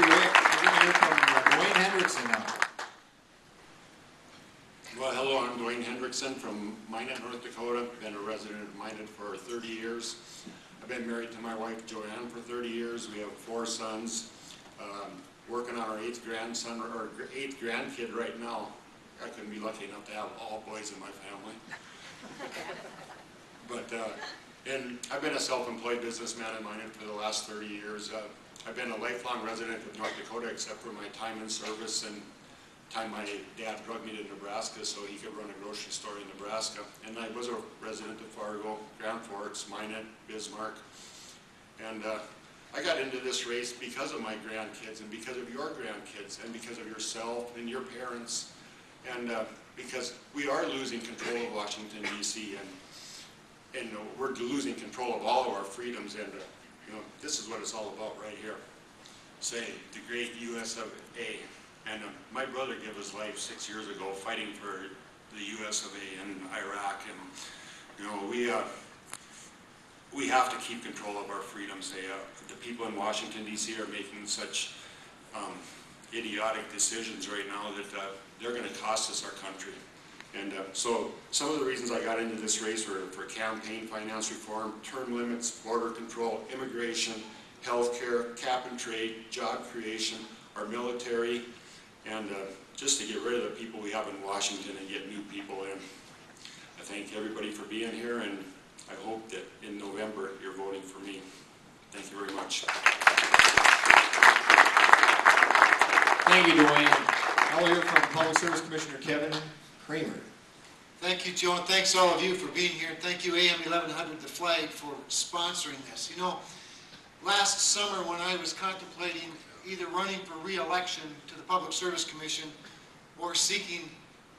you, Rick. We're going to hear from Dwayne Hendrickson now. Well, hello, I'm Dwayne Hendrickson from Minot, North Dakota. Been a resident of Minot for 30 years. I've been married to my wife, Joanne, for 30 years. We have 4 sons. Working on our 8th grandson, or 8th grandkid right now. I couldn't be lucky enough to have all boys in my family. But, and I've been a self-employed businessman in Minot for the last 30 years. I've been a lifelong resident of North Dakota except for my time in service and time my dad drug me to Nebraska so he could run a grocery store in Nebraska. And I was a resident of Fargo, Grand Forks, Minot, Bismarck. And I got into this race because of my grandkids and because of your grandkids and because of yourself and your parents. And because we are losing control of Washington, D.C. and we're losing control of all of our freedoms. And you know, this is what it's all about right here. Say, the great U.S. of A. And my brother gave his life 6 years ago fighting for the U.S. of A. in Iraq. And you know, we have to keep control of our freedoms. The people in Washington, D.C. are making such idiotic decisions right now that they're going to cost us our country. And so some of the reasons I got into this race were for campaign finance reform, term limits, border control, immigration, health care, cap and trade, job creation, our military, and just to get rid of the people we have in Washington and get new people in. I thank everybody for being here, and I hope that in November you're voting for me. Thank you very much. Thank you, Dwayne. Now we'll hear from Public Service Commissioner Kevin Kramer. Thank you, Joe, and thanks all of you for being here. And thank you, AM 1100 The Flag, for sponsoring this. You know, last summer when I was contemplating either running for re-election to the Public Service Commission or seeking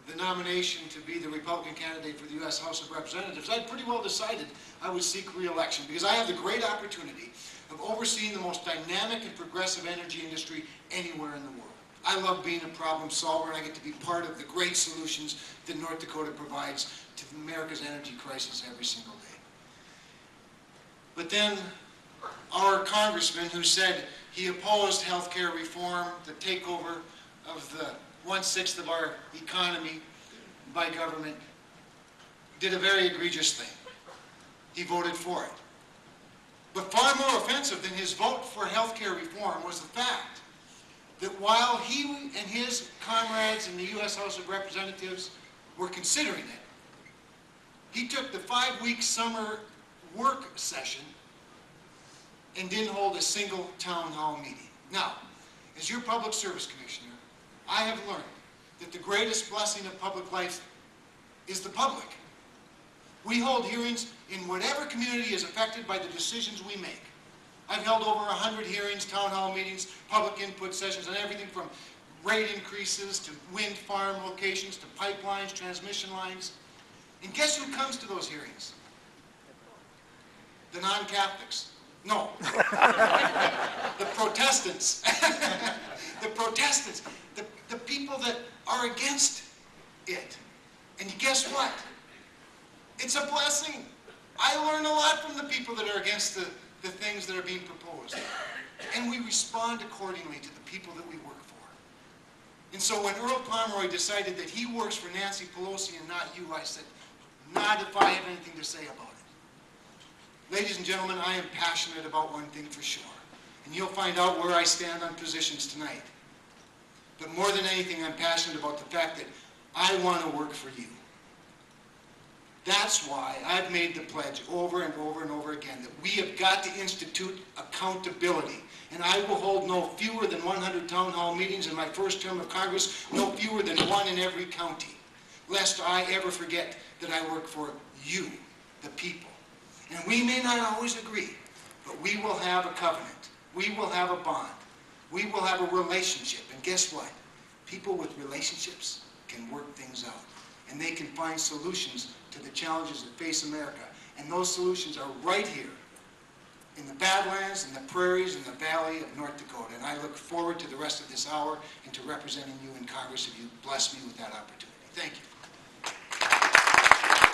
the nomination to be the Republican candidate for the U.S. House of Representatives, I'd pretty well decided I would seek re-election because I have the great opportunity of overseeing the most dynamic and progressive energy industry anywhere in the world. I love being a problem solver, and I get to be part of the great solutions that North Dakota provides to America's energy crisis every single day. But then our congressman, who said he opposed health care reform, the takeover of the 1/6 of our economy by government, did a very egregious thing. He voted for it. But far more offensive than his vote for health care reform was the fact that while he and his comrades in the U.S. House of Representatives were considering it, he took the 5-week summer work session and didn't hold a single town hall meeting. Now, as your Public Service Commissioner, I have learned that the greatest blessing of public life is the public. We hold hearings in whatever community is affected by the decisions we make. I've held over 100 hearings, town hall meetings, public input sessions on everything from rate increases to wind farm locations to pipelines, transmission lines. And guess who comes to those hearings? The non-Catholics. No. The Protestants. The Protestants. The people that are against it. And guess what? It's a blessing. I learn a lot from the people that are against the things that are being proposed. And we respond accordingly to the people that we work for. And so when Earl Pomeroy decided that he works for Nancy Pelosi and not you, I said, not if I have anything to say about it. Ladies and gentlemen, I am passionate about one thing for sure. And you'll find out where I stand on positions tonight. But more than anything, I'm passionate about the fact that I want to work for you. That's why I've made the pledge over and over and over again that we have got to institute accountability. And I will hold no fewer than 100 town hall meetings in my first term of Congress, no fewer than 1 in every county, lest I ever forget that I work for you, the people. And we may not always agree, but we will have a covenant. We will have a bond. We will have a relationship. And guess what? People with relationships can work things out. And they can find solutions to the challenges that face America. And those solutions are right here in the Badlands, in the prairies, in the valley of North Dakota. And I look forward to the rest of this hour and to representing you in Congress if you bless me with that opportunity. Thank you.